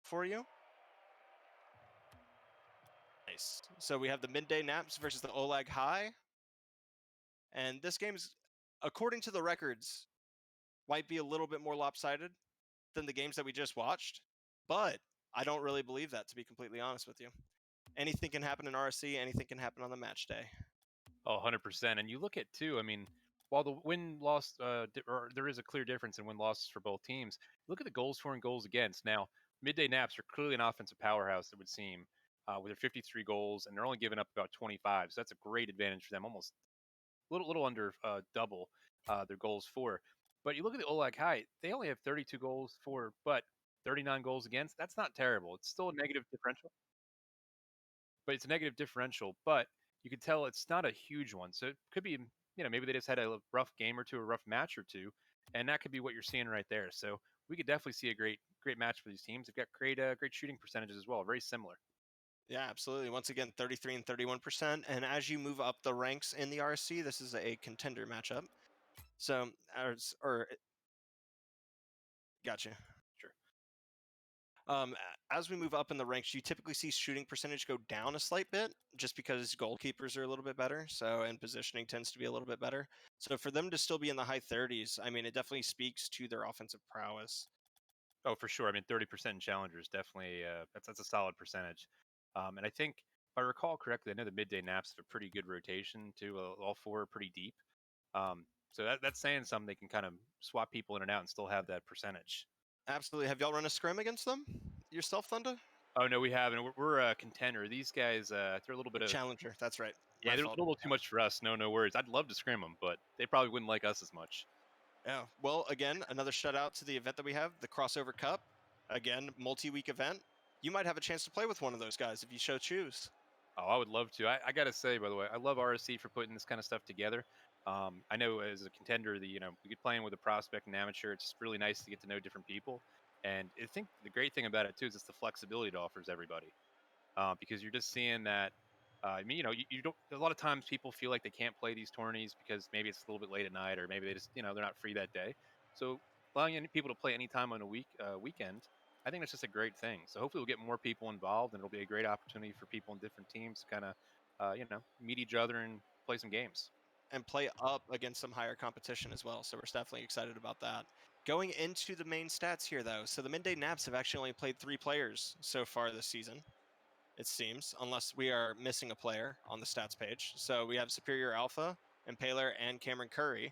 for you. Nice. So we have the Midday Naps versus the Olog-hai. And this game's, according to the records, might be a little bit more lopsided than the games that we just watched. But I don't really believe that, to be completely honest with you. Anything can happen in RSC, anything can happen on the match day. Oh, 100%. And you look at, too, I mean, while the win-loss, or there is a clear difference in win-losses for both teams, look at the goals for and goals against. Now, Midday Naps are clearly an offensive powerhouse, it would seem, with their 53 goals, and they're only giving up about 25. So that's a great advantage for them, almost a little under double their goals for. But you look at the Olog-hai, they only have 32 goals for, but 39 goals against. That's not terrible. It's still a negative differential. But it's a negative differential, but you can tell it's not a huge one. So it could be, maybe they just had a rough game or two, a rough match or two, and that could be what you're seeing right there. So we could definitely see a great match for these teams. They've got great shooting percentages as well, very similar. Yeah, absolutely. Once again, 33 and 31%. And as you move up the ranks in the RSC, this is a contender matchup. So, gotcha. Sure. As we move up in the ranks, you typically see shooting percentage go down a slight bit, just because goalkeepers are a little bit better. So, and positioning tends to be a little bit better. So, for them to still be in the high 30s, I mean, it definitely speaks to their offensive prowess. Oh, for sure. I mean, 30% in challengers definitely that's a solid percentage. And I think if I recall correctly, I know the Midday Naps have a pretty good rotation too. All four are pretty deep. So that's saying something. They can kind of swap people in and out and still have that percentage. Absolutely. Have y'all run a scrim against them yourself, Thunder? Oh no, we haven't. We're a contender. These guys, they're a little bit of Challenger. That's right. yeah, they're a little too much for us. No worries. I'd love to scrim them, but they probably wouldn't like us as much. Yeah. Well, again, another shout out to the event that we have, the Crossover Cup. Again, multi-week event. You might have a chance to play with one of those guys if you so choose. Oh, I would love to. I got to say, by the way, I love RSC for putting this kind of stuff together. I know as a contender, we get playing with a prospect and amateur. It's really nice to get to know different people. And I think the great thing about it too is it's the flexibility it offers everybody. Because you're just seeing that. I mean, you don't. A lot of times people feel like they can't play these tourneys because maybe it's a little bit late at night, or maybe they just, they're not free that day. So allowing people to play anytime on a weekend, I think that's just a great thing. So hopefully we'll get more people involved, and it'll be a great opportunity for people in different teams to kind of, meet each other and play some games. And play up against some higher competition as well. So we're definitely excited about that. Going into the main stats here, though. So the Midday Naps have actually only played 3 players so far this season, it seems, unless we are missing a player on the stats page. So we have Superior Alpha, Impaler, and Cameron Curry.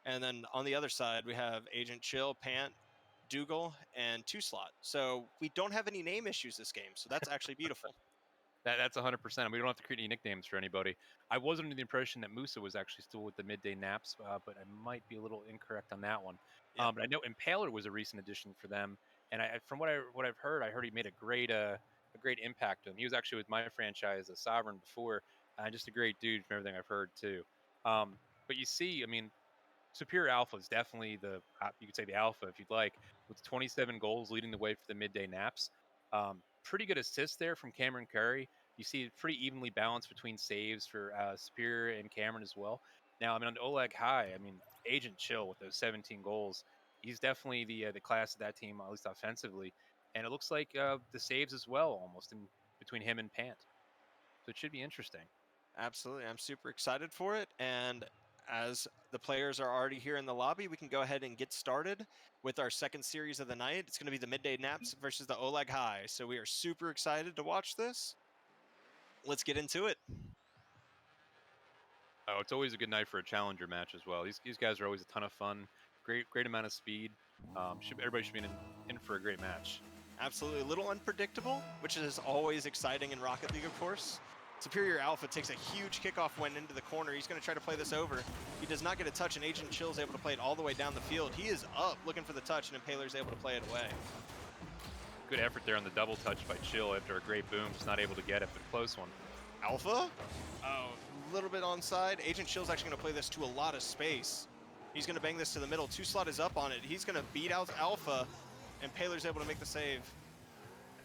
And then on the other side, we have Agent Chill, Pant, Dougal, and Two Slot. So we don't have any name issues this game. So that's actually beautiful. That's 100%. We don't have to create any nicknames for anybody. I was under the impression that Musa was actually still with the Midday Naps, but I might be a little incorrect on that one. Yep. But I know Impaler was a recent addition for them, and from what I've heard, I heard he made a great impact to them. He was actually with my franchise, Sovereign, before, just a great dude from everything I've heard too. But you see, I mean, Superior Alpha is definitely you could say the alpha if you'd like, with 27 goals leading the way for the Midday Naps. Pretty good assist there from Cameron Curry. You see it pretty evenly balanced between saves for Superior and Cameron as well. Now, I mean, on Olog-hai, I mean, Agent Chill with those 17 goals, he's definitely the class of that team, at least offensively. And it looks like the saves as well, almost in between him and Pant. So it should be interesting. Absolutely. I'm super excited for it. And as the players are already here in the lobby, we can go ahead and get started with our second series of the night. It's going to be the Midday Naps versus the Olog-hai. So we are super excited to watch this. Let's get into it. Oh, it's always a good night for a challenger match as well. These guys are always a ton of fun. Great amount of speed. Everybody should be in for a great match. Absolutely. A little unpredictable, which is always exciting in Rocket League, of course. Superior Alpha takes a huge kickoff win into the corner. He's going to try to play this over. He does not get a touch, and Agent Chill is able to play it all the way down the field. He is up looking for the touch, and Impaler is able to play it away. Good effort there on the double touch by Chill after a great boom. Just not able to get it, but close one. Alpha? Oh, a little bit onside. Agent Chill's actually going to play this to a lot of space. He's going to bang this to the middle. Two Slot is up on it. He's going to beat out Alpha, and Paler's able to make the save.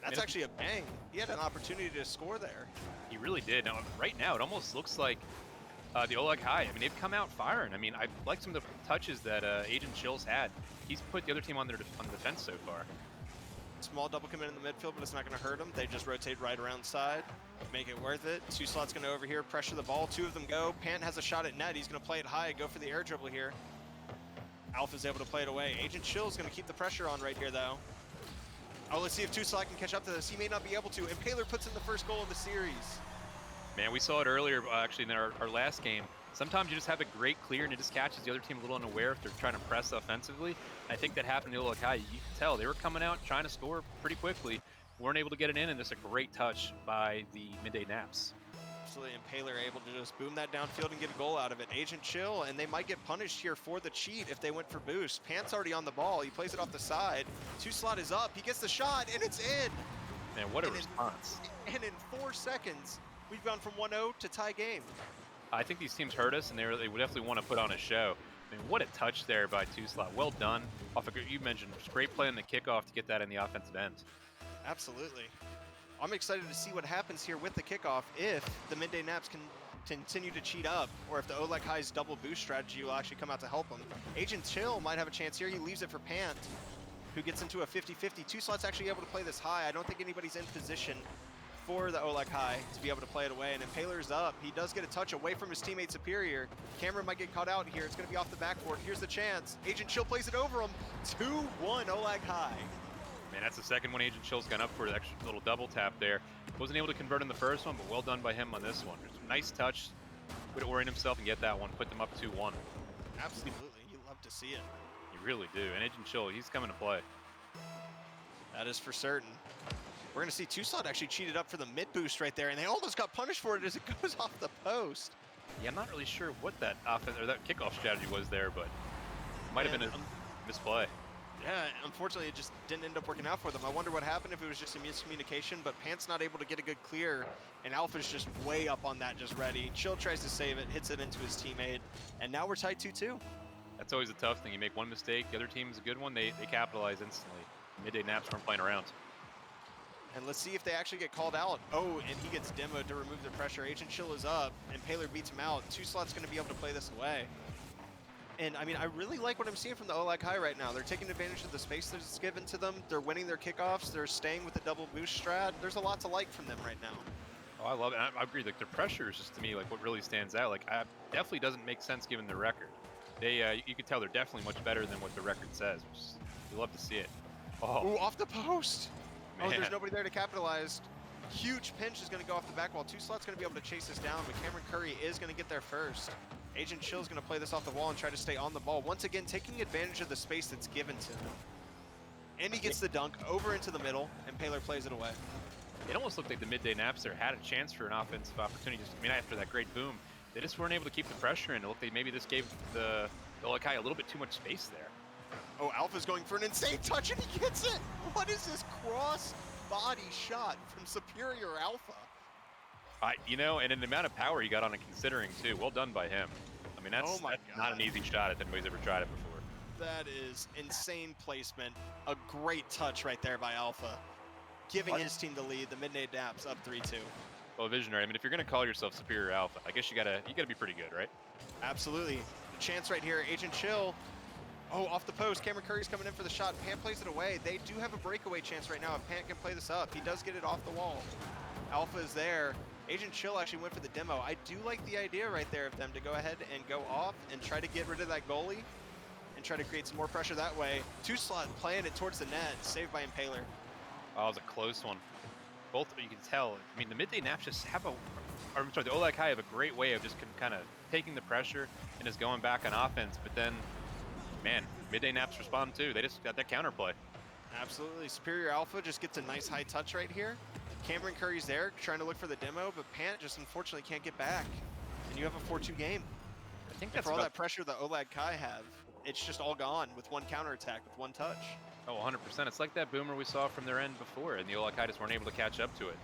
That's actually a bang. He had an opportunity to score there. He really did. Now, right now, it almost looks like the Olog-hai. I mean, they've come out firing. I mean, I like some of the touches that Agent Chill's had. He's put the other team on the defense so far. Small double commit in the midfield, but it's not going to hurt them. They just rotate right around side, make it worth it. Two slots going to over here, pressure the ball. Two of them go. Pant has a shot at net. He's going to play it high, go for the air dribble here. Alpha's able to play it away. Agent Chill is going to keep the pressure on right here, though. Oh, let's see if Two Slot can catch up to this. He may not be able to. Impaler puts in the first goal of the series. Man, we saw it earlier, actually, in our last game. Sometimes you just have a great clear and it just catches the other team a little unaware if they're trying to press offensively. I think that happened to Olog-hai. You can tell they were coming out trying to score pretty quickly, weren't able to get it in, and just a great touch by the Midday Naps. Absolutely, Impaler able to just boom that downfield and get a goal out of it. Agent Chill, and they might get punished here for the cheat if they went for boost. Pant's already on the ball. He plays it off the side. Two Slot is up. He gets the shot, and it's in. Man, what a response. And in 4 seconds, we've gone from 1-0 to tie game. I think these teams hurt us, and they would definitely want to put on a show. I mean, what a touch there by Two Slot. Well done. You mentioned great play on the kickoff to get that in the offensive end. Absolutely. I'm excited to see what happens here with the kickoff if the Midday Naps can continue to cheat up, or if the Olog-hai's double boost strategy will actually come out to help them. Agent Chill might have a chance here. He leaves it for Pant, who gets into a 50-50. Two Slot's actually able to play this high. I don't think anybody's in position for the Olog-hai to be able to play it away, and Impaler's up. He does get a touch away from his teammate Superior. Cameron might get caught out here. It's going to be off the backboard. Here's the chance. Agent Chill plays it over him. 2-1 Olog-hai. Man, that's the second one Agent Chill's gone up for, the extra little double tap there. Wasn't able to convert in the first one, but well done by him on this one. Just a nice touch. Way to orient himself and get that one. Put them up 2-1. Absolutely. You love to see it. You really do. And Agent Chill, he's coming to play. That is for certain. We're going to see Two Slot actually cheated up for the mid boost right there, and they almost got punished for it as it goes off the post. Yeah, I'm not really sure what that offense or that kickoff strategy was there, but it might have been a misplay. Yeah, unfortunately, it just didn't end up working out for them. I wonder what happened if it was just a miscommunication, but Pant's not able to get a good clear, and Alpha's just way up on that, just ready. Chill tries to save it, hits it into his teammate, and now we're tied 2-2. That's always a tough thing. You make one mistake, the other team's a good one, they capitalize instantly. Midday Naps weren't playing around. And let's see if they actually get called out. Oh, and he gets demoed to remove the pressure. Agent Chill is up, and Impaler beats him out. Two Slot's going to be able to play this away. And, I mean, I really like what I'm seeing from the Olog-hai right now. They're taking advantage of the space that's given to them. They're winning their kickoffs. They're staying with the double boost strat. There's a lot to like from them right now. Oh, I love it. I agree. Like, their pressure is just, to me, like, what really stands out. Like, definitely doesn't make sense given their record. They, you can tell they're definitely much better than what the record says. We love to see it. Oh. Ooh, off the post. Man. Oh, there's nobody there to capitalize. Huge pinch is going to go off the back wall. Two Slot's going to be able to chase this down, but Cameron Curry is going to get there first. Agent Chill's going to play this off the wall and try to stay on the ball. Once again, taking advantage of the space that's given to him. And he gets the dunk over into the middle, and Impaler plays it away. It almost looked like the Midday Naps there had a chance for an offensive opportunity. Just, I mean, after that great boom, they just weren't able to keep the pressure in. It looked like maybe this gave the Olog-hai a little bit too much space there. Oh, Alpha's going for an insane touch, and he gets it! What is this cross-body shot from Superior Alpha? You know, and in the amount of power he got on it considering, too. Well done by him. I mean, that's not an easy shot if anybody's ever tried it before. That is insane placement. A great touch right there by Alpha. Giving his team the lead. The Midday Naps up 3-2. Well, visionary. I mean, if you're going to call yourself Superior Alpha, I guess you gotta be pretty good, right? Absolutely. The chance right here. Agent Chill. Oh, off the post. Cameron Curry's coming in for the shot. Pant plays it away. They do have a breakaway chance right now if Pant can play this up. He does get it off the wall. Alpha is there. Agent Chill actually went for the demo. I do like the idea right there of them to go ahead and go off and try to get rid of that goalie and try to create some more pressure that way. Two Slot playing it towards the net, saved by Impaler. Oh, it was a close one. Both, you can tell. I mean, the Midday Naps just have the Olog-hai have a great way of just kind of taking the pressure and just going back on offense. But then, man, Midday Naps respond too. They just got that counterplay. Absolutely. Superior Alpha just gets a nice high touch right here. Cameron Curry's there trying to look for the demo, but Pant just unfortunately can't get back. And you have a 4-2 game. I think that's for all that pressure the Olog-hai have, it's just all gone with one counterattack, with one touch. Oh, 100%. It's like that boomer we saw from their end before, and the Olog-hai just weren't able to catch up to it.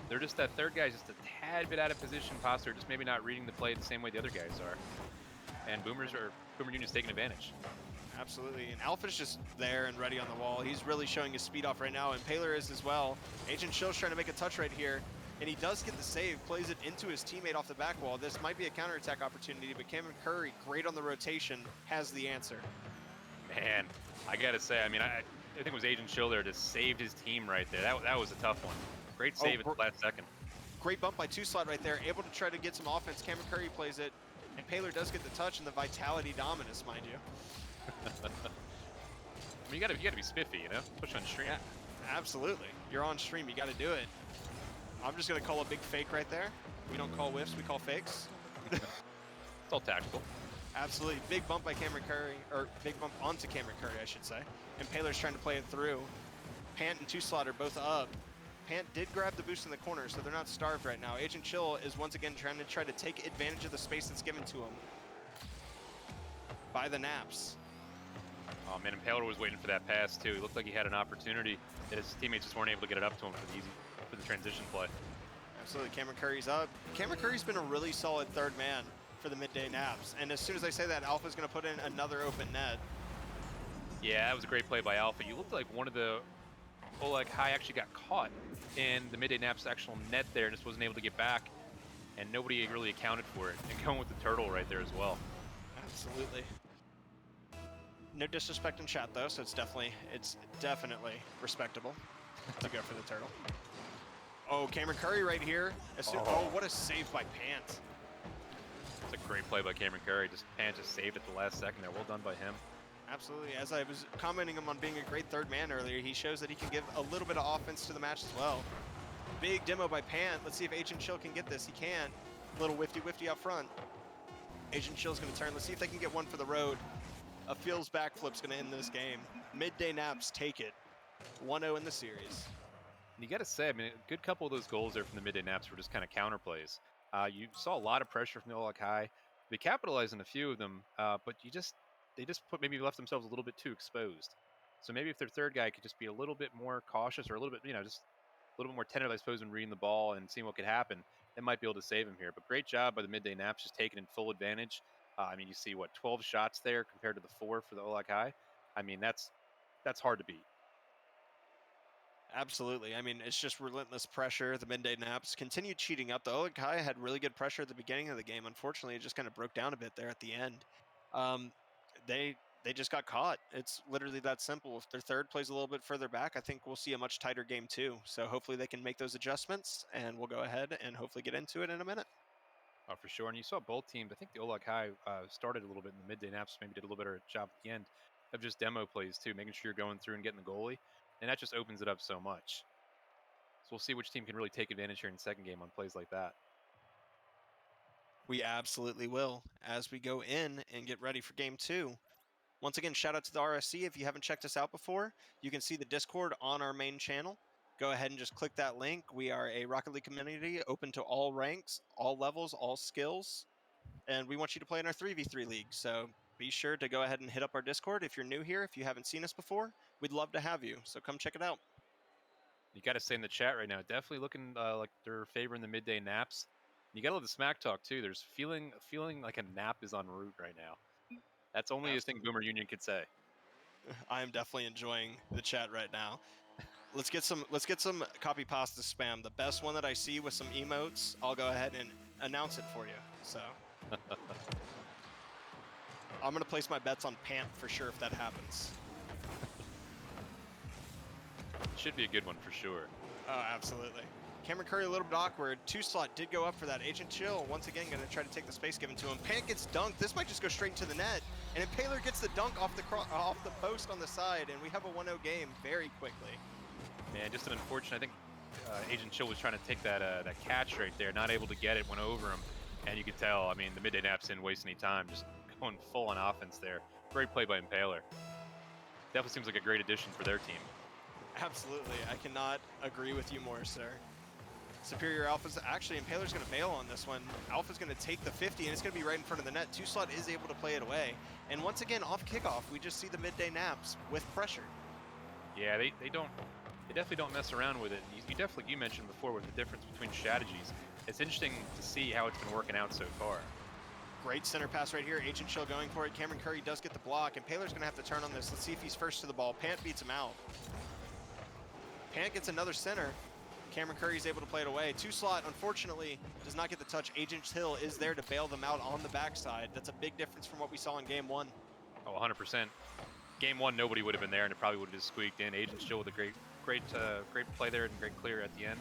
They're just, that third guy's just a tad bit out of position, Posture, just maybe not reading the play the same way the other guys are. And Boomer Union's taking advantage. Absolutely, and Alpha's just there and ready on the wall. He's really showing his speed off right now, and Impaler is as well. Agent Chill's trying to make a touch right here, and he does get the save, plays it into his teammate off the back wall. This might be a counterattack opportunity, but Cameron Curry, great on the rotation, has the answer. Man, I gotta say, I mean, think it was Agent Chill there just saved his team right there. That was a tough one. Great Oh, save at the last second. great bump by 2Slot right there, able to try to get some offense. Cameron Curry plays it, and Paler does get the touch and the Vitality Dominus, mind you. I mean, you gotta be spiffy, you know, especially on stream. Yeah, absolutely. You're on stream, you got to do it. I'm just going to call a big fake right there. We don't call whiffs, we call fakes. It's all tactical. Absolutely. Big bump by Cameron Curry, or big bump onto Cameron Curry, I should say. And Paler's trying to play it through. Pant and 2Slot are both up. Pant did grab the boost in the corner, so they're not starved right now. Agent Chill is once again trying to take advantage of the space that's given to him by the Naps. Oh man, and Paler was waiting for that pass too. He looked like he had an opportunity, and his teammates just weren't able to get it up to him for the transition play. Absolutely. Cameron Curry's up. Cameron Curry's been a really solid third man for the Midday Naps, and as soon as I say that, Alpha's going to put in another open net. Yeah, that was a great play by Alpha. You looked like one of the Olog-hai actually got caught in the Midday Naps actual net there and just wasn't able to get back, and nobody really accounted for it. And going with the turtle right there as well. Absolutely. No disrespect in chat though, so it's definitely respectable to go for the turtle. Oh, Cameron Curry right here. Oh, what a save by Pant. It's a great play by Cameron Curry. Pant just saved at the last second there. Well done by him. Absolutely. As I was commenting him on being a great third man earlier, he shows that he can give a little bit of offense to the match as well. Big demo by Pant. Let's see if Agent Chill can get this. He can. Little whifty out front. Agent Chill's going to turn. Let's see if they can get one for the road. A Feels backflip's going to end this game. Midday Naps take it. 1-0 in the series. You got to say, I mean, a good couple of those goals there from the Midday Naps were just kind of counter plays. You saw a lot of pressure from the Olog-hai. They capitalized on a few of them, but they just maybe left themselves a little bit too exposed. So maybe if their third guy could just be a little bit more cautious or a little bit, just a little bit more tentative, I suppose, when reading the ball and seeing what could happen, they might be able to save him here. But great job by the Midday Naps, just taking in full advantage. I mean, you see, 12 shots there compared to the 4 for the Olog-hai. I mean, that's hard to beat. Absolutely. I mean, it's just relentless pressure. The Midday Naps continued cheating up. The Olog-hai had really good pressure at the beginning of the game. Unfortunately, it just kind of broke down a bit there at the end. They just got caught. It's literally that simple. If their third plays a little bit further back, I think we'll see a much tighter game too. So hopefully they can make those adjustments, and we'll go ahead and hopefully get into it in a minute. Oh, for sure. And you saw both teams. I think the Olog-hai started a little bit in the Midday Naps, maybe did a little better job at the end of just demo plays too, making sure you're going through and getting the goalie. And that just opens it up so much. So we'll see which team can really take advantage here in the second game on plays like that. We absolutely will as we go in and get ready for game 2. Once again, shout out to the RSC. If you haven't checked us out before, you can see the Discord on our main channel. Go ahead and just click that link. We are a Rocket League community open to all ranks, all levels, all skills. And we want you to play in our 3v3 league. So be sure to go ahead and hit up our Discord if you're new here. If you haven't seen us before, we'd love to have you. So come check it out. You got to say in the chat right now, definitely looking like they're favoring the Midday Naps. You got to love the smack talk too. There's feeling like a nap is en route right now. That's only a thing Boomer Union could say. I am definitely enjoying the chat right now. Let's get some copy pasta spam. The best one that I see with some emotes, I'll go ahead and announce it for you. So I'm gonna place my bets on Pant for sure if that happens. Should be a good one for sure. Oh, absolutely. Cameron Curry a little bit awkward. 2Slot did go up for that. Agent Chill once again going to try to take the space given to him. Pant gets dunked. This might just go straight into the net. And then Paler gets the dunk off the post on the side, and we have a 1-0 game very quickly. Man, just an unfortunate. I think Agent Chill was trying to take that catch right there, not able to get it, went over him, and you could tell. I mean, the Midday Naps didn't waste any time, just going full on offense there. Great play by Impaler. Definitely seems like a great addition for their team. Absolutely, I cannot agree with you more, sir. Superior Alpha's actually, Impaler's going to bail on this one. Alpha's going to take the 50, and it's going to be right in front of the net. 2Slot is able to play it away. And once again, off kickoff, we just see the Midday Naps with pressure. Yeah, they definitely don't mess around with it. You mentioned before with the difference between strategies. It's interesting to see how it's been working out so far. Great center pass right here. Agent Chill going for it. Cameron Curry does get the block, and Paler's going to have to turn on this. Let's see if he's first to the ball. Pant beats him out. Pant gets another center. Cameron Curry is able to play it away. 2Slot, unfortunately, does not get the touch. Agent Chill is there to bail them out on the backside. That's a big difference from what we saw in game 1. Oh, 100%. Game 1, nobody would have been there, and it probably would have just squeaked in. Agent Chill with a great play there and great clear at the end.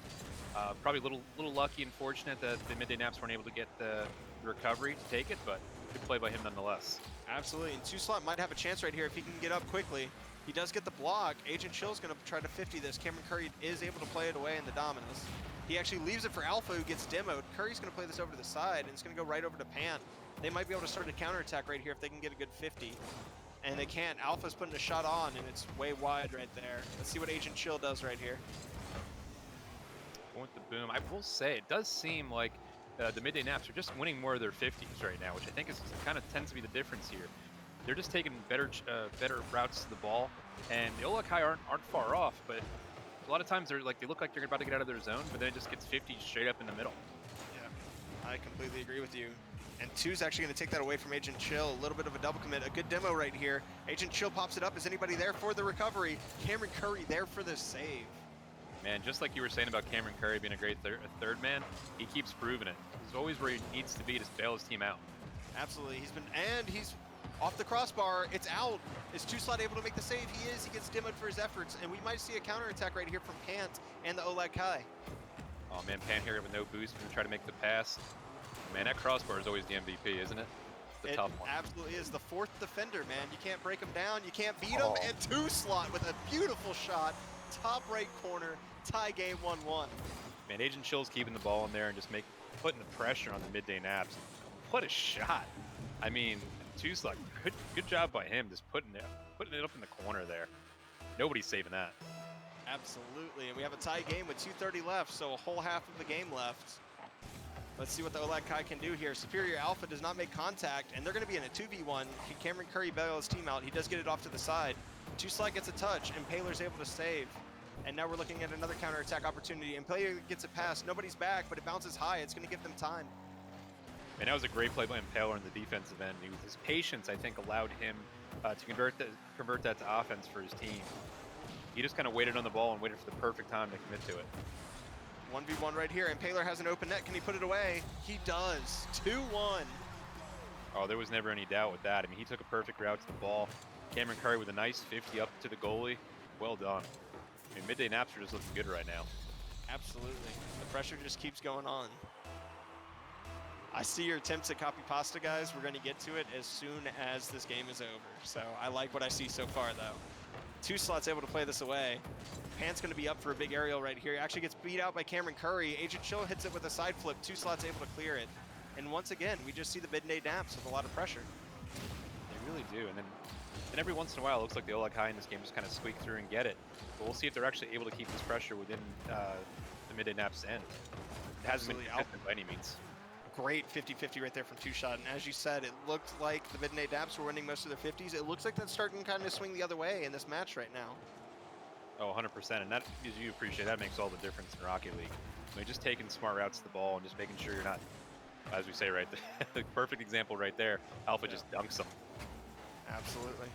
Probably a little lucky and fortunate that the Midday Naps weren't able to get the recovery to take it, but good play by him nonetheless. Absolutely, and 2-Slot might have a chance right here if he can get up quickly. He does get the block. Agent Chill's going to try to 50 this. Cameron Curry is able to play it away in the Dominus. He actually leaves it for Alpha, who gets demoed. Curry's going to play this over to the side, and it's going to go right over to Pant. They might be able to start a counterattack right here if they can get a good 50. And they can't. Alpha's putting a shot on, and it's way wide right there. Let's see what Agent Chill does right here. Going with the boom. I will say, it does seem like the Midday Naps are just winning more of their 50s right now, which I think is kind of tends to be the difference here. They're just taking better routes to the ball, and the Olog-hai aren't far off, but a lot of times they look like they're about to get out of their zone, but then it just gets 50 straight up in the middle. Yeah, I completely agree with you. And 2's actually going to take that away from Agent Chill. A little bit of a double commit. A good demo right here. Agent Chill pops it up. Is anybody there for the recovery? Cameron Curry there for the save. Man, just like you were saying about Cameron Curry being a great third man, he keeps proving it. He's always where he needs to be to bail his team out. Absolutely. He's off the crossbar. It's out. Is 2-Slot able to make the save? He is. He gets demoed for his efforts. And we might see a counterattack right here from Pant and the Olog-hai. Oh man, Pant here with no boost going to try to make the pass. Man, that crossbar is always the MVP, isn't it? The tough one. Absolutely is. The fourth defender, man. You can't break him down. You can't beat him. And 2-Slot with a beautiful shot. Top right corner. Tie game 1-1. Man, Agent Chill's keeping the ball in there and just putting the pressure on the Midday Naps. What a shot. I mean, 2-Slot, good job by him just putting it up in the corner there. Nobody's saving that. Absolutely. And we have a tie game with 2:30 left, so a whole half of the game left. Let's see what the Olog-hai can do here. Superior Alpha does not make contact, and they're going to be in a 2v1. Cameron Curry bails his team out. He does get it off to the side. 2-Slot gets a touch, and Paler's able to save. And now we're looking at another counterattack opportunity. And Paler gets it past. Nobody's back, but it bounces high. It's going to give them time. And that was a great play by Impaler in the defensive end. His patience, I think, allowed him to convert that to offense for his team. He just kind of waited on the ball and waited for the perfect time to commit to it. 1v1 right here, and Paler has an open net. Can he put it away? He does. 2-1. Oh, there was never any doubt with that. I mean, he took a perfect route to the ball. Cameron Curry with a nice 50 up to the goalie. Well done. I mean, Midday Naps are just looking good right now. Absolutely. The pressure just keeps going on. I see your attempts at copy pasta, guys. We're going to get to it as soon as this game is over. So I like what I see so far, though. 2-Slot's able to play this away. Pant's going to be up for a big aerial right here. He actually gets beat out by Cameron Curry. Agent Chill hits it with a side flip. 2-Slot's able to clear it. And once again, we just see the Midday Naps with a lot of pressure. They really do. And then every once in a while, it looks like the Olog-hai in this game just kind of squeak through and get it. But we'll see if they're actually able to keep this pressure within the Midday Naps' end. It hasn't been consistent by any means. Great 50-50 right there from 2-Shot. And as you said, it looked like the Midday Naps were winning most of their 50s. It looks like that's starting to kind of swing the other way in this match right now. Oh, 100%. And that, as you appreciate, that makes all the difference in Rocket League. I mean, just taking smart routes to the ball and just making sure you're not, as we say right there, the perfect example right there, Alpha just dunks them. Absolutely.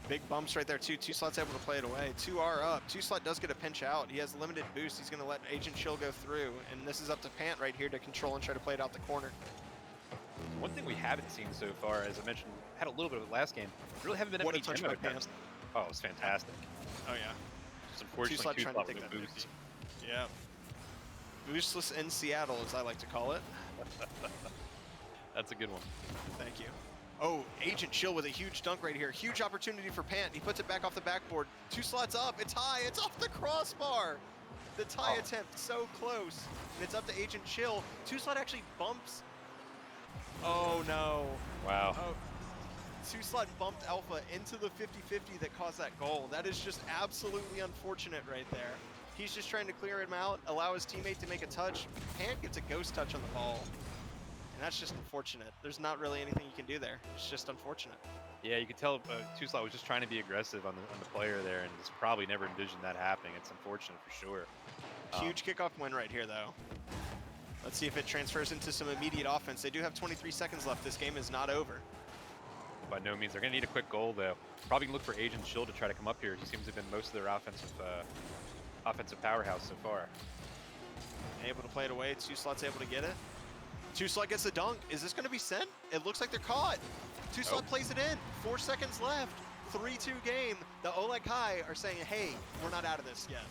Big bumps right there, too. 2-Slot's able to play it away. 2 are up. 2-Slot does get a pinch out. He has limited boost. He's going to let Agent Chill go through. And this is up to Pant right here to control and try to play it out the corner. One thing we haven't seen so far, as I mentioned, had a little bit of it last game, really haven't been What a any touch demo by Pant. attempts. Oh, it was fantastic. Oh, yeah. Just unfortunately, 2-Slot trying to take no that boost. Yeah. Boostless in Seattle, as I like to call it. That's a good one. Thank you. Oh, Agent Chill with a huge dunk right here. Huge opportunity for Pant. He puts it back off the backboard. 2-Slots up. It's high. It's off the crossbar. The tie attempt so close. And it's up to Agent Chill. 2-Slot actually bumps. Oh, no. Wow. Oh, 2-Slot bumped Alpha into the 50-50 that caused that goal. That is just absolutely unfortunate right there. He's just trying to clear him out, allow his teammate to make a touch. Pant gets a ghost touch on the ball. And that's just unfortunate. There's not really anything you can do there. It's just unfortunate. Yeah, you could tell 2-Slot was just trying to be aggressive on the player there, and just probably never envisioned that happening. It's unfortunate for sure. Huge kickoff win right here, though. Let's see if it transfers into some immediate offense. They do have 23 seconds left. This game is not over. By no means. They're going to need a quick goal, though. Probably look for Agent Chill to try to come up here. He seems to have been most of their offensive powerhouse so far. Able to play it away. 2-Slot's able to get it. 2-Slot gets the dunk. Is this going to be sent? It looks like they're caught. 2-Slot plays it in. 4 seconds left. 3-2 game, the Olog-hai are saying, hey, we're not out of this yet.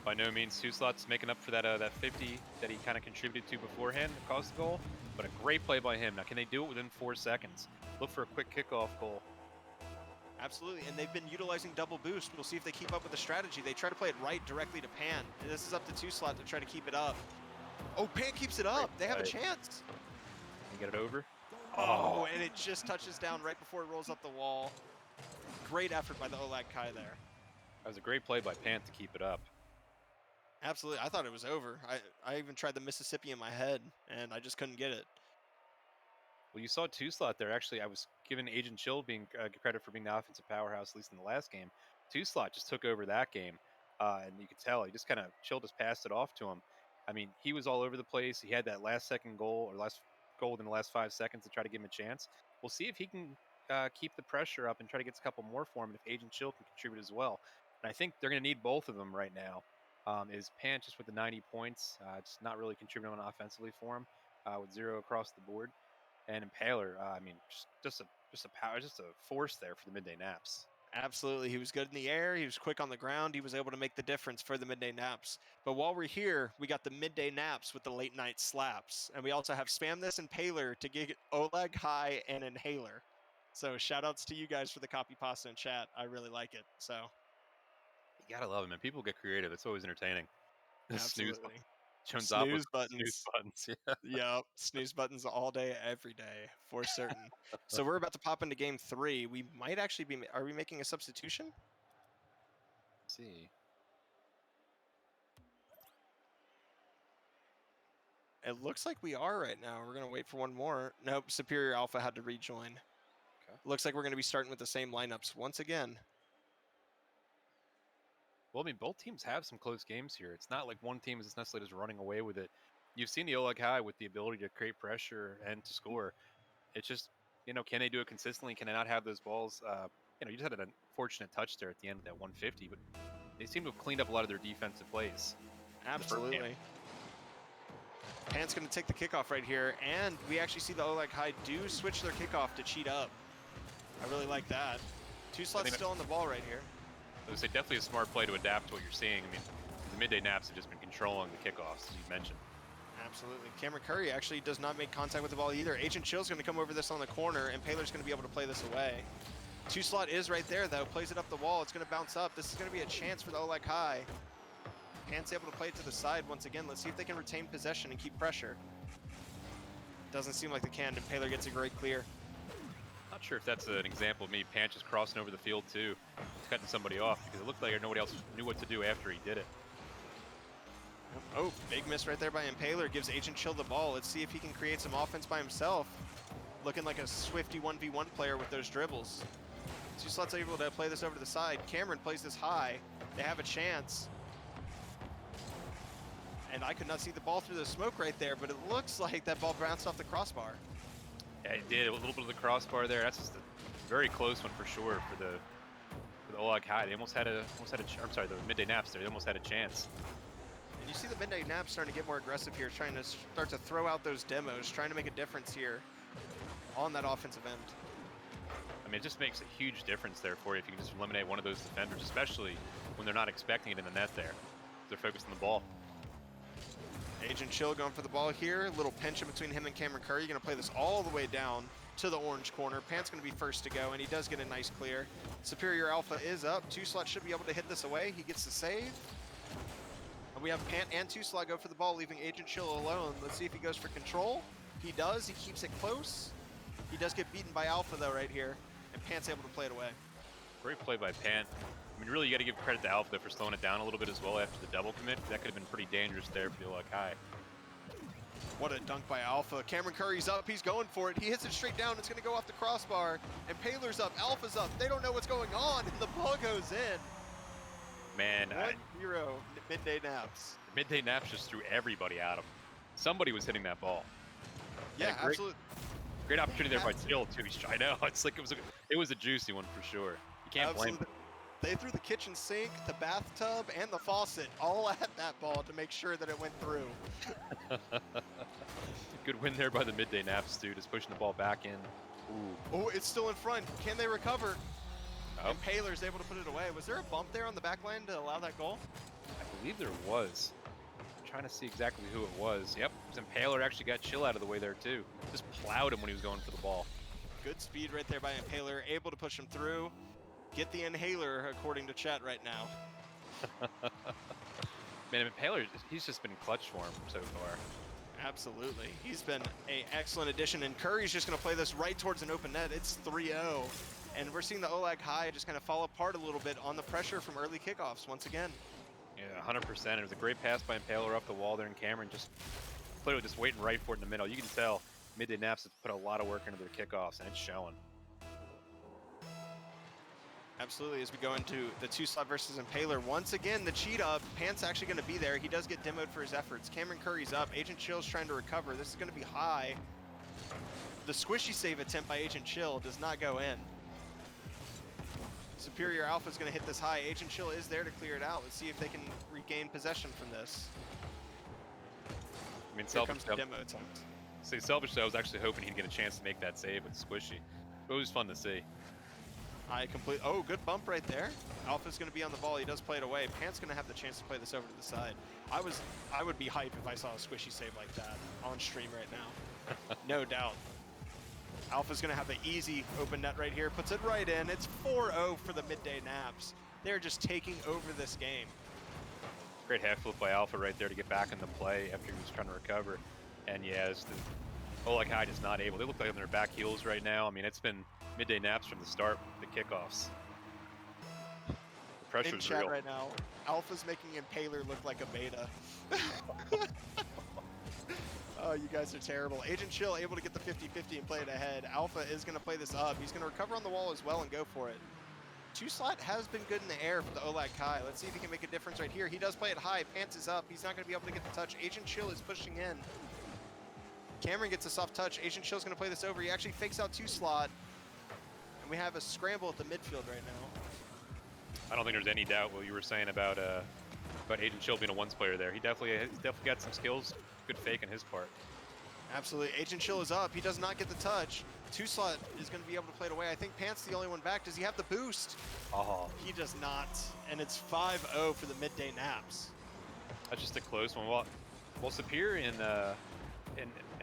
By no means, Two Slots making up for that 50 that he kind of contributed to beforehand that caused the goal, but a great play by him. Now, can they do it within 4 seconds? Look for a quick kickoff goal. Absolutely, and they've been utilizing double boost. We'll see if they keep up with the strategy. They try to play it right directly to Pan. And this is up to Two Slot to try to keep it up. Oh, Pan keeps it up. They have a chance. Can you get it over? Oh, and it just touches down right before it rolls up the wall. Great effort by the Olog-hai there. That was a great play by Pan to keep it up. Absolutely, I thought it was over. I even tried the Mississippi in my head, and I just couldn't get it. Well, you saw Two Slot there. Actually, I was giving Agent Chill being credit for being the offensive powerhouse, at least in the last game. Two Slot just took over that game, and you could tell he just kind of chilled, just passed it off to him. I mean, he was all over the place. He had that last-second goal or last goal within the last 5 seconds to try to give him a chance. We'll see if he can keep the pressure up and try to get a couple more for him, and if Agent Chill can contribute as well. And I think they're going to need both of them right now. Is Pan just with the 90 points, just not really contributing on offensively for him, with 0 across the board. And Impaler, I mean, just a force there for the Midday Naps. Absolutely, he was good in the air. He was quick on the ground. He was able to make the difference for the Midday Naps. But while we're here, we got the Midday Naps with the late night slaps, and we also have Spam This Impaler to get Olog-hai and Inhaler. So shout outs to you guys for the copy pasta in chat. I really like it. So You gotta love it, man. People get creative. It's always entertaining. absolutely. Snooze buttons. Yeah. Yep, snooze buttons all day, every day, for certain. So we're about to pop into game 3. We might actually be. Are we making a substitution? Let's see. It looks like we are right now. We're gonna wait for one more. Nope, Superior Alpha had to rejoin. Okay. Looks like we're gonna be starting with the same lineups once again. Well, I mean, both teams have some close games here. It's not like one team is necessarily just running away with it. You've seen the Olog-hai with the ability to create pressure and to score. It's just, can they do it consistently? Can they not have those balls? You just had an unfortunate touch there at the end of that 150, but they seem to have cleaned up a lot of their defensive plays. Absolutely. Pan's going to take the kickoff right here, and we actually see the Olog-hai do switch their kickoff to cheat up. I really like that. Two Slots still on the ball right here. I would say definitely a smart play to adapt to what you're seeing. I mean, the Midday Naps have just been controlling the kickoffs, as you mentioned. Absolutely. Cameron Curry actually does not make contact with the ball either. Agent Chill's going to come over this on the corner, and Paler's going to be able to play this away. Two Slot is right there, though. Plays it up the wall. It's going to bounce up. This is going to be a chance for the Olog-hai. Pan's able to play it to the side once again. Let's see if they can retain possession and keep pressure. Doesn't seem like they can, and Paler gets a great clear. Not sure if that's an example of me Pan just crossing over the field too, cutting somebody off, because it looked like nobody else knew what to do after he did it. Oh, big miss right there by Impaler. Gives Agent Chill the ball. Let's see if he can create some offense by himself. Looking like a swifty 1v1 player with those dribbles. Two Slots able to play this over to the side. Cameron plays this high. They have a chance. And I could not see the ball through the smoke right there, but it looks like that ball bounced off the crossbar. Yeah, it did. A little bit of the crossbar there. That's just a very close one for sure for the Olog-hai. They almost had a I'm sorry, the Midday Naps there. They almost had a chance. And you see the Midday Naps starting to get more aggressive here, trying to start to throw out those demos, trying to make a difference here on that offensive end. I mean, it just makes a huge difference there for you if you can just eliminate one of those defenders, especially when they're not expecting it in the net there. They're focused on the ball. Agent Chill going for the ball here. A little pinch in between him and Cameron Curry. Going to play this all the way down to the orange corner. Pant's going to be first to go, and he does get a nice clear. Superior Alpha is up. Two Slot should be able to hit this away. He gets the save. And we have Pant and Two Slot go for the ball, leaving Agent Chill alone. Let's see if he goes for control. He does. He keeps it close. He does get beaten by Alpha, though, right here. And Pant's able to play it away. Great play by Pant. I mean, really, you got to give credit to Alpha for slowing it down a little bit as well after the double commit. That could have been pretty dangerous there for the Olog-hai. What a dunk by Alpha. Cameron Curry's up. He's going for it. He hits it straight down. It's going to go off the crossbar. And Paler's up. Alpha's up. They don't know what's going on. And the ball goes in. Man, 1-0 Midday Naps. Midday Naps just threw everybody at him. Somebody was hitting that ball. Yeah, absolutely. Great opportunity there by Chill too. I know. It's like it was a juicy one for sure. You can't blame them. They threw the kitchen sink, the bathtub, and the faucet all at that ball to make sure that it went through. Good win there by the Midday Naps, dude. Just pushing the ball back in. Ooh. Oh, it's still in front. Can they recover? Oh, Impaler's able to put it away. Was there a bump there on the back line to allow that goal? I believe there was. I'm trying to see exactly who it was. Yep, it was Impaler actually got Chill out of the way there too. Just plowed him when he was going for the ball. Good speed right there by Impaler, able to push him through. Get the inhaler, according to chat right now. Man, Impaler, he's just been clutch for him so far. Absolutely. He's been an excellent addition, and Curry's just going to play this right towards an open net. It's 3-0, and we're seeing the Olog-hai just kind of fall apart a little bit on the pressure from early kickoffs once again. Yeah, 100%. It was a great pass by Impaler up the wall there, and Cameron just clearly just waiting right for it in the middle. You can tell Midday Naps has put a lot of work into their kickoffs, and it's showing. Absolutely, as we go into the 2-slot versus Impaler. Once again, the cheat up. Pant's actually going to be there. He does get demoed for his efforts. Cameron Curry's up. Agent Chill's trying to recover. This is going to be high. The squishy save attempt by Agent Chill does not go in. Superior Alpha is going to hit this high. Agent Chill is there to clear it out. Let's see if they can regain possession from this. I mean, Here comes the demo attempt. See, selfishly, I was actually hoping he'd get a chance to make that save with Squishy. But it was fun to see. Oh, good bump right there. Alpha's going to be on the ball. He does play it away. Pant's going to have the chance to play this over to the side. I would be hyped if I saw a squishy save like that on stream right now. No doubt. Alpha's going to have an easy open net right here. Puts it right in. It's 4-0 for the Midday Naps. They're just taking over this game. Great half flip by Alpha right there to get back in the play after he was trying to recover. And yeah, Olog-hai is not able. They look like on their back heels right now. I mean, it's been Midday Naps from the start, the kickoffs. The pressure's in chat real. right now, Alpha's making Impaler look like a beta. Oh, you guys are terrible. Agent Chill able to get the 50-50 and play it ahead. Alpha is going to play this up. He's going to recover on the wall as well and go for it. 2-slot has been good in the air for the Olog-hai. Let's see if he can make a difference right here. He does play it high. Pants is up. He's not going to be able to get the touch. Agent Chill is pushing in. Cameron gets a soft touch. Agent Chill's going to play this over. He actually fakes out 2-slot. And we have a scramble at the midfield right now. I don't think there's any doubt what you were saying about Agent Chill being a ones player there. He's definitely got some skills. Good fake on his part. Absolutely. Agent Chill is up. He does not get the touch. 2-slot is going to be able to play it away. I think Pant's the only one back. Does he have the boost? Oh. He does not. And it's 5-0 for the Midday Naps. That's just a close one. Well, Superior and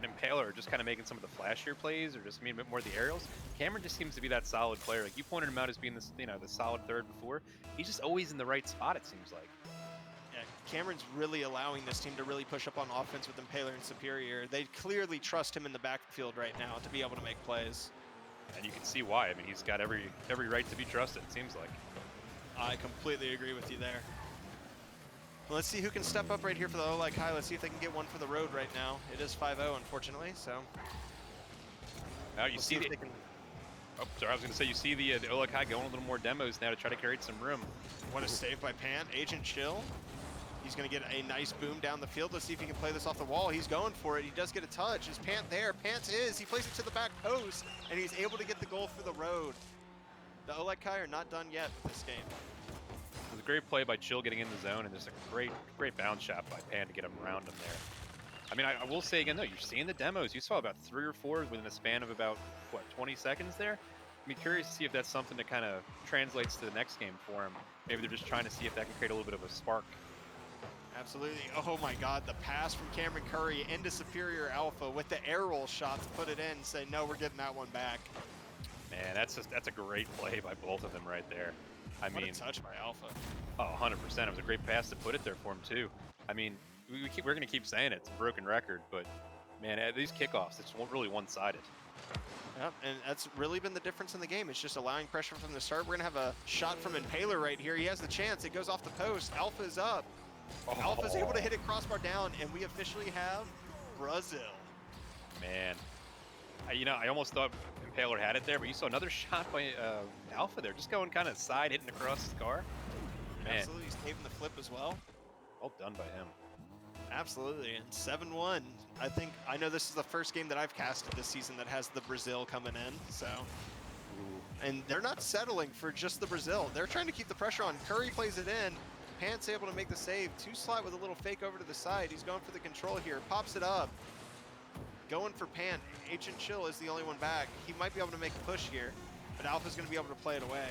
Impaler are just kind of making some of the flashier plays, or just maybe a bit more of the aerials. Cameron just seems to be that solid player. Like you pointed him out as being this, the solid third before. He's just always in the right spot, it seems like. Yeah, Cameron's really allowing this team to really push up on offense with Impaler and Superior. They clearly trust him in the backfield right now to be able to make plays. And you can see why. I mean, he's got every right to be trusted, it seems like. I completely agree with you there. Let's see who can step up right here for the Olog-hai. Let's see if they can get one for the road right now. It is 5-0, unfortunately, so. Now you see the... Oh, sorry, I was going to say, you see the Olog-hai going a little more demos now to try to create some room. What a save by Pant. Agent Chill. He's going to get a nice boom down the field. Let's see if he can play this off the wall. He's going for it. He does get a touch. Is Pant there? Pant is. He plays it to the back post, and he's able to get the goal for the road. The Olog-hai are not done yet with this game. It was a great play by Chill getting in the zone, and just a great bounce shot by Pan to get him around him there. I mean, I will say again, though, you're seeing the demos. You saw about 3 or 4 within a span of about, 20 seconds there? I'd be curious to see if that's something that kind of translates to the next game for him. Maybe they're just trying to see if that can create a little bit of a spark. Absolutely. Oh my God, the pass from Cameron Curry into Superior Alpha with the air roll shot to put it in and say, no, we're getting that one back. Man, that's a great play by both of them right there. I mean, what a touch by Alpha. Oh, 100%. It was a great pass to put it there for him too. I mean, we're going to keep saying it. It's a broken record, but man, at these kickoffs, it's really one-sided. Yep, and that's really been the difference in the game. It's just allowing pressure from the start. We're going to have a shot from Impaler right here. He has the chance. It goes off the post. Alpha is up. Oh. Alpha's able to hit it crossbar down, and we officially have Brazil. Man, I almost thought Impaler had it there, but you saw another shot by Alpha there, just going kind of side, hitting across the car. Man. Absolutely, he's saving the flip as well. Well done by him. Absolutely, and 7-1. I know this is the first game that I've casted this season that has the Brazil coming in, so. Ooh. And they're not settling for just the Brazil. They're trying to keep the pressure on. Curry plays it in. Pant's able to make the save. 2-slot with a little fake over to the side. He's going for the control here. Pops it up. Going for Pant. Agent Chill is the only one back. He might be able to make a push here, but Alpha's going to be able to play it away.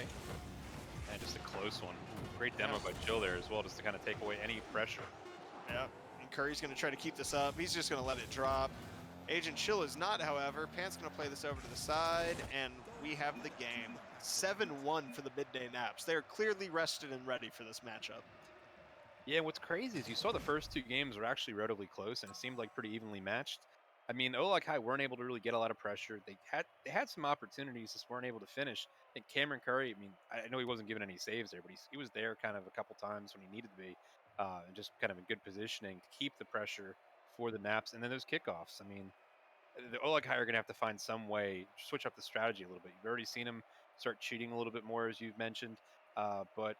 And just a close one. Great Yeah. demo by Chill there as well, just to kind of take away any pressure. Yep. And Curry's going to try to keep this up. He's just going to let it drop. Agent Chill is not, however. Pant's going to play this over to the side, and we have the game. 7-1 for the Midday Naps. They're clearly rested and ready for this matchup. Yeah, what's crazy is you saw the first two games were actually relatively close, and it seemed like pretty evenly matched. I mean, Olog-hai weren't able to really get a lot of pressure. They had some opportunities, just weren't able to finish. I think Cameron Curry. I mean, I know he wasn't given any saves there, but he was there kind of a couple times when he needed to be, and just kind of in good positioning to keep the pressure for the Naps. And then those kickoffs. I mean, the Olog-hai are going to have to find some way, switch up the strategy a little bit. You've already seen them start cheating a little bit more, as you've mentioned, but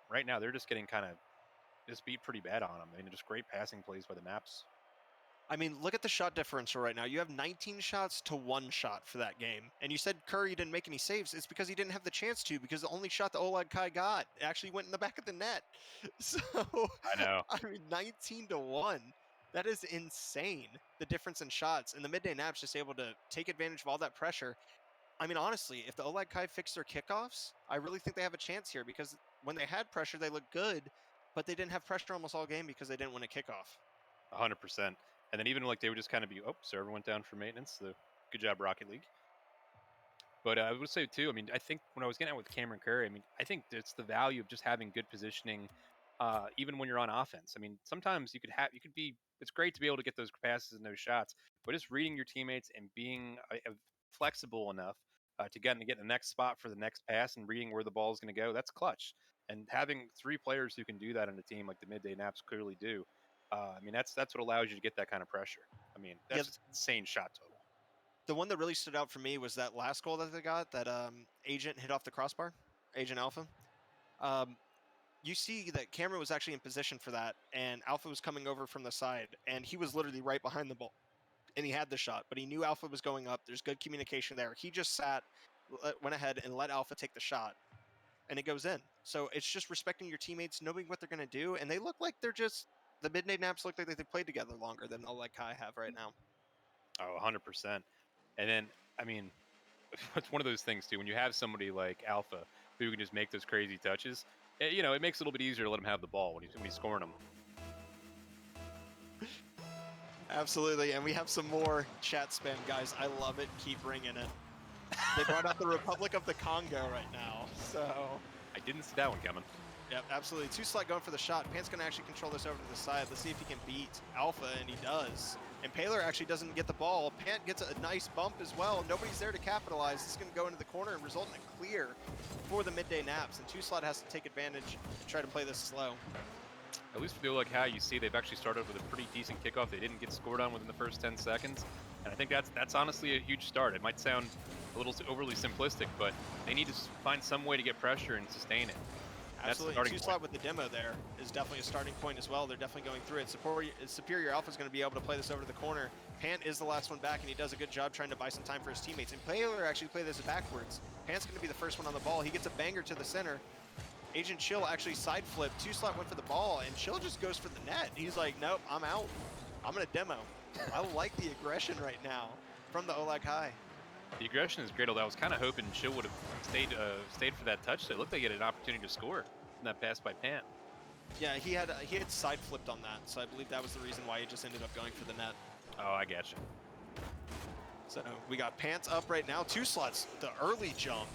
right now they're just getting kind of just beat pretty bad on them. I mean, just great passing plays by the Naps. I mean, look at the shot differential right now. You have 19 shots to 1 shot for that game. And you said Curry didn't make any saves. It's because he didn't have the chance to, because the only shot that Olog-hai got actually went in the back of the net. So, I know. I mean, 19 to 1. That is insane, the difference in shots. And the Midday Naps just able to take advantage of all that pressure. I mean, honestly, if the Olog-hai fix their kickoffs, I really think they have a chance here, because when they had pressure, they looked good, but they didn't have pressure almost all game because they didn't win a kickoff. 100%. And then even like they would just kind of be, oh, server went down for maintenance. So good job, Rocket League. But I would say too. I mean, I think when I was getting out with Cameron Curry, I mean, I think it's the value of just having good positioning, even when you're on offense. I mean, sometimes you could be. It's great to be able to get those passes and those shots, but just reading your teammates and being flexible enough to get in the next spot for the next pass and reading where the ball is going to go. That's clutch. And having three players who can do that on a team like the Midday Naps clearly do. I mean, that's what allows you to get that kind of pressure. I mean, Yeah, that's just insane shot total. the one that really stood out for me was that last goal that they got, that Agent hit off the crossbar, Agent Alpha. Um, you see that Cameron was actually in position for that, and Alpha was coming over from the side, and he was literally right behind the ball, and he had the shot, but he knew Alpha was going up. There's good communication there. He just went ahead and let Alpha take the shot, and it goes in. So it's just respecting your teammates, knowing what they're going to do, and they look like they're just, the Midnight Naps look like they played together longer than Olog-hai have right now. Oh, 100%. And then, I mean, it's one of those things too. When you have somebody like Alpha who can just make those crazy touches, it makes it a little bit easier to let him have the ball when he's scoring them. Absolutely, and we have some more chat spam, guys. I love it. Keep bringing it. They brought out the Republic of the Congo right now, so... I didn't see that one coming. Yep, absolutely. 2-slot going for the shot. Pant's going to actually control this over to the side. Let's see if he can beat Alpha, and he does. And Paler actually doesn't get the ball. Pant gets a nice bump as well. Nobody's there to capitalize. This is going to go into the corner and result in a clear for the Midday Naps, and 2-slot has to take advantage and try to play this slow. At least for the Olog-hai, you see they've actually started with a pretty decent kickoff. They didn't get scored on within the first 10 seconds. And I think that's honestly a huge start. It might sound a little overly simplistic, but they need to find some way to get pressure and sustain it. Absolutely. 2-slot with the demo there is definitely a starting point as well. They're definitely going through it. Superior Alpha is going to be able to play this over to the corner. Pant is the last one back, and he does a good job trying to buy some time for his teammates. And Paler actually play this backwards. Pant's going to be the first one on the ball. He gets a banger to the center. Agent Chill actually side flipped. 2-slot went for the ball, and Chill just goes for the net. He's like, nope, I'm out. I'm going to demo. I like the aggression right now from the Olog-hai. The aggression is great, although I was kind of hoping Chill would have stayed for that touch. So it looked like he had an opportunity to score in that pass by Pant. Yeah, he had side flipped on that, so I believe that was the reason why he just ended up going for the net. Oh, I got you. So we got Pants up right now. 2-slots, the early jump,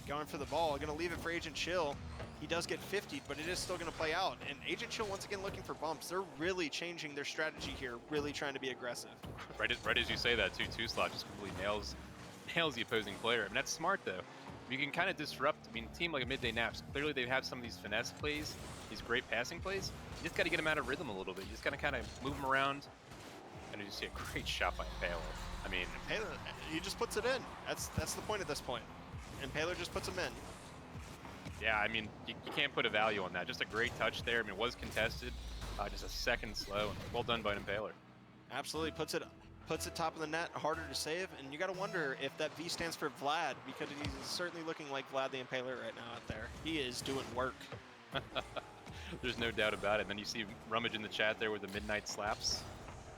going for the ball. Going to leave it for Agent Chill. He does get 50'd, but it is still going to play out. And Agent Chill once again looking for bumps. They're really changing their strategy here, really trying to be aggressive. Right as you say that, too, 2-slot just completely nails the opposing player. I mean, that's smart, though. You can kind of disrupt. I mean, a team like a Midday Naps, clearly they have some of these finesse plays, these great passing plays. You just got to get them out of rhythm a little bit. You just got to kind of move them around. And you see a great shot by Paler. I mean, Paler, he just puts it in. That's the point at this point. And Paler just puts them in. Yeah, I mean, you can't put a value on that. Just a great touch there. I mean, it was contested, just a second slow. Well done by Paler. Absolutely, puts it top of the net, harder to save, and you got to wonder if that V stands for Vlad, because he's certainly looking like Vlad the Impaler right now out there. He is doing work. There's no doubt about it. And then you see Rummage in the chat there with the midnight slaps.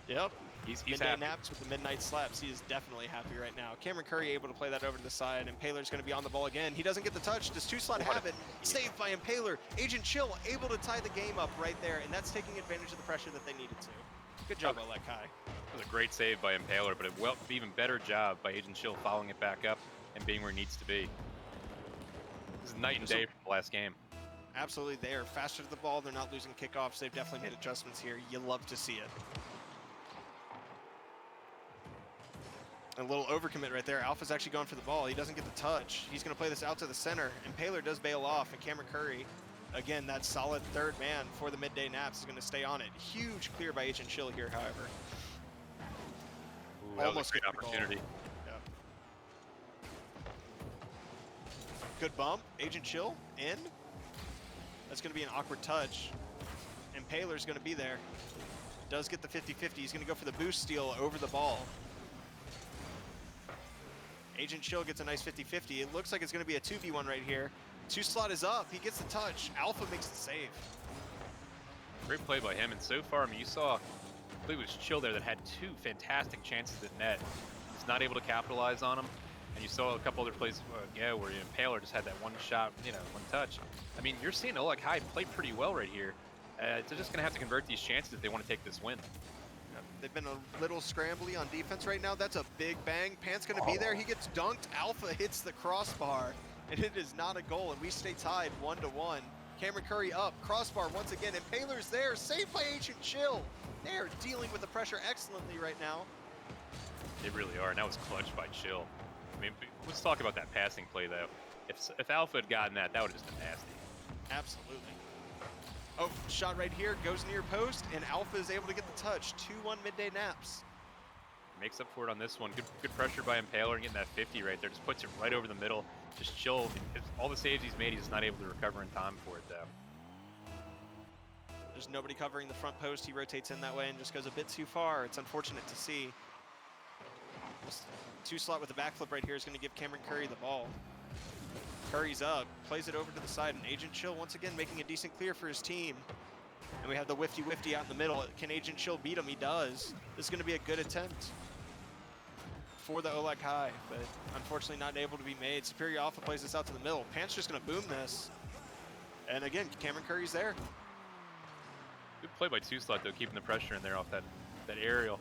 Yep. He's Midday happy. Naps with the midnight slaps. He is definitely happy right now. Cameron Curry able to play that over to the side, and Impaler's going to be on the ball again. He doesn't get the touch. Does Two Slot What a have it? save. Saved by Impaler. Agent Chill able to tie the game up right there, and that's taking advantage of the pressure that they needed to. Good job, Olog-hai. That was a great save by Impaler, but a even better job by Agent Chill following it back up and being where he needs to be. This is night and day from the last game. Absolutely, they are faster to the ball. They're not losing kickoffs. They've definitely made adjustments here. You love to see it. A little overcommit right there. Alpha's actually going for the ball. He doesn't get the touch. He's going to play this out to the center. Impaler does bail off, and Cameron Curry, again, that solid third man for the Midday Naps, is going to stay on it. Huge clear by Agent Chill here, however. Ooh, that was a great opportunity. Yep. Good bump. Agent Chill in. That's going to be an awkward touch. Impaler's going to be there. Does get the 50-50. He's going to go for the boost steal over the ball. Agent Chill gets a nice 50-50. It looks like it's going to be a 2v1 right here. Two Slot is up. He gets the touch. Alpha makes the save. Great play by him. And so far, I mean, you saw, I believe it was Chill there that had two fantastic chances at net. He's not able to capitalize on them. And you saw a couple other plays, where Impaler just had that one shot, one touch. I mean, you're seeing Olog-hai play pretty well right here. They're just going to have to convert these chances if they want to take this win. They've been a little scrambly on defense right now. That's a big bang. Pant's going to be there. He gets dunked. Alpha hits the crossbar, and it is not a goal, and we stay tied 1-1. Cameron Curry up. Crossbar once again. Impaler's there. Saved by Agent Chill. They're dealing with the pressure excellently right now. They really are, and that was clutched by Chill. I mean, let's talk about that passing play, though. If Alpha had gotten that, that would have just been nasty. Absolutely. Oh, shot right here, goes near post, and Alpha is able to get the touch. 2-1 Midday Naps. Makes up for it on this one. Good pressure by Impaler and getting that 50 right there. Just puts it right over the middle. Just Chill. All the saves he's made, he's just not able to recover in time for it, though. There's nobody covering the front post. He rotates in that way and just goes a bit too far. It's unfortunate to see. Two Slot with the backflip right here is going to give Cameron Curry the ball. Curry's up, plays it over to the side, and Agent Chill once again making a decent clear for his team. And we have the whifty out in the middle. Can Agent Chill beat him? He does. This is going to be a good attempt for the Olog-hai, but unfortunately not able to be made. Superior Alpha plays this out to the middle. Pant's just going to boom this. And again, Cameron Curry's there. Good play by Two Slot, though, keeping the pressure in there off that aerial.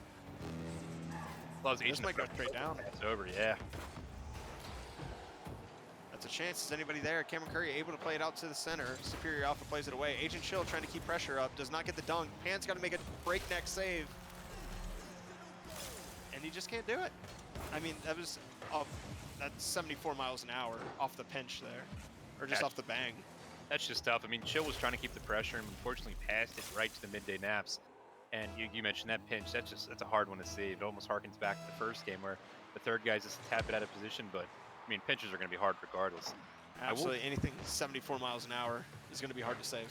Allows This might go straight down. It's over, yeah. That's a chance. Is anybody there? Cameron Curry able to play it out to the center. Superior Alpha plays it away. Agent Chill trying to keep pressure up. Does not get the dunk. Pan's got to make a breakneck save. And he just can't do it. I mean, that's 74 miles an hour off the pinch there. Or just off the bang. That's just tough. I mean, Chill was trying to keep the pressure and unfortunately passed it right to the Midday Naps. And you mentioned that pinch. That's a hard one to save. It almost harkens back to the first game where the third guy's just a tad bit out of position, but I mean, pinches are going to be hard regardless. Absolutely. Anything 74 miles an hour is going to be hard to save.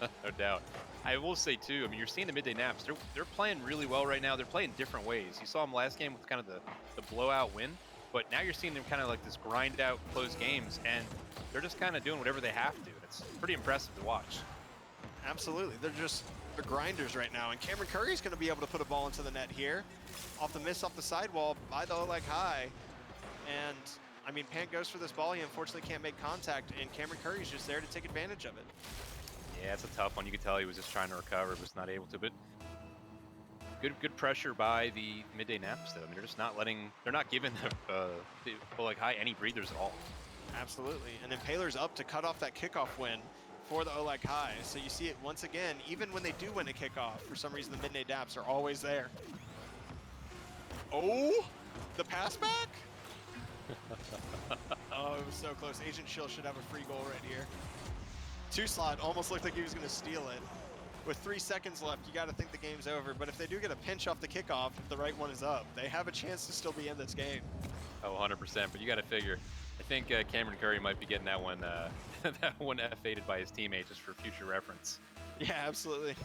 No doubt. I will say, too, I mean, you're seeing the Midday Naps. They're playing really well right now. They're playing different ways. You saw them last game with kind of the blowout win, but now you're seeing them kind of like this grind out close games, and they're just kind of doing whatever they have to. It's pretty impressive to watch. Absolutely. They're grinders right now, and Cameron Curry is going to be able to put a ball into the net here. Off the miss off the sidewall by the Olog-hai. And, I mean, Pant goes for this ball. He unfortunately can't make contact, and Cameron Curry's just there to take advantage of it. Yeah, it's a tough one. You could tell he was just trying to recover, but was not able to. But good pressure by the Midday Naps, though. I mean, they're not giving the Olog-hai any breathers at all. Absolutely. And Impaler's up to cut off that kickoff win for the Olog-hai. So you see it once again, even when they do win a kickoff, for some reason the Midday Naps are always there. Oh, the pass back? Oh, it was so close. Agent Chill should have a free goal right here. Two Slot almost looked like he was going to steal it. With 3 seconds left, you got to think the game's over. But if they do get a pinch off the kickoff, if the right one is up, they have a chance to still be in this game. Oh, 100%. But you got to figure. I think Cameron Curry might be getting that one that one F8'd by his teammate just for future reference. Yeah, absolutely.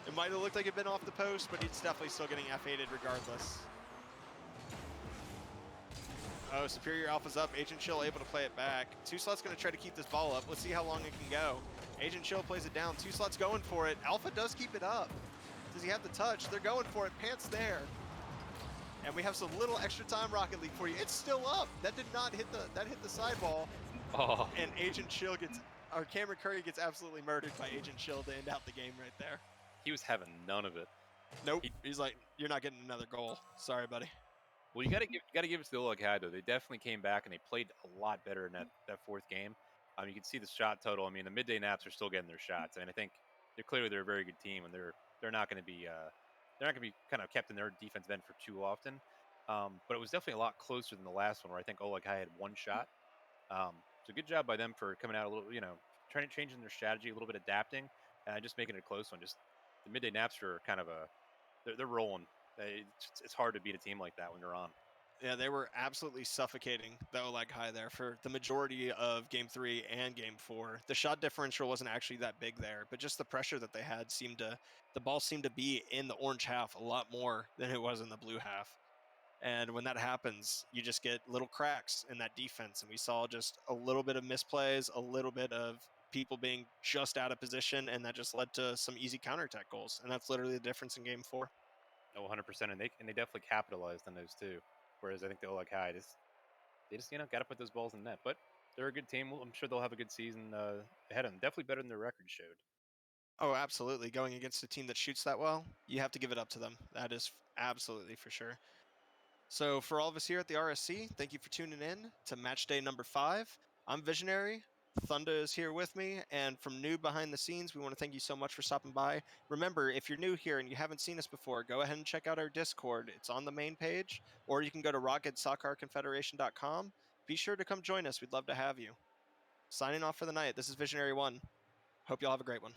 It might have looked like it'd been off the post, but he's definitely still getting F8'd regardless. Oh, Superior Alpha's up. Agent Chill able to play it back. Two Slot's going to try to keep this ball up. Let's see how long it can go. Agent Chill plays it down. Two Slot's going for it. Alpha does keep it up. Does he have the touch? They're going for it. Pants there. And we have some little extra time Rocket League for you. It's still up. That did not hit that hit the sideball. Oh, And Agent Chill or Cameron Curry gets absolutely murdered by Agent Chill to end out the game right there. he was having none of it. Nope. He, He's like, you're not getting another goal. Sorry, buddy. well, you gotta give it to the Olog-hai though. They definitely came back and they played a lot better in that fourth game. You can see the shot total. I mean, the Midday Naps are still getting their shots. I mean, I think they're a very good team, and they're not going to be kind of kept in their defensive end for too often. But it was definitely a lot closer than the last one, where I think Olog-hai had one shot. So good job by them for coming out a little, trying to changing their strategy a little bit, adapting, and just making it a close one. Just the Midday Naps are kind of they're rolling. It's hard to beat a team like that when they're on. Yeah, they were absolutely suffocating the Olog-hai there for the majority of game 3 and game 4. The shot differential wasn't actually that big there, but just the pressure that they had the ball seemed to be in the orange half a lot more than it was in the blue half. And when that happens, you just get little cracks in that defense. And we saw just a little bit of misplays, a little bit of people being just out of position, and that just led to some easy counterattack goals. And that's literally the difference in game 4. Oh, 100%, and they definitely capitalized on those too. Whereas I think the Olog-hai they just got to put those balls in net. But they're a good team. I'm sure they'll have a good season ahead of them. Definitely better than their record showed. Oh, absolutely. Going against a team that shoots that well, you have to give it up to them. That is absolutely for sure. So, for all of us here at the RSC, thank you for tuning in to match day number 5. I'm Visionary. Thunda is here with me. And from New Behind the Scenes, we want to thank you so much for stopping by. Remember, if you're new here and you haven't seen us before, go ahead and check out our Discord. It's on the main page, or you can go to rocketsoccarconfederation.com. Be sure to come join us. We'd love to have you. Signing off for the night, this is Visionary 1. Hope y'all have a great one.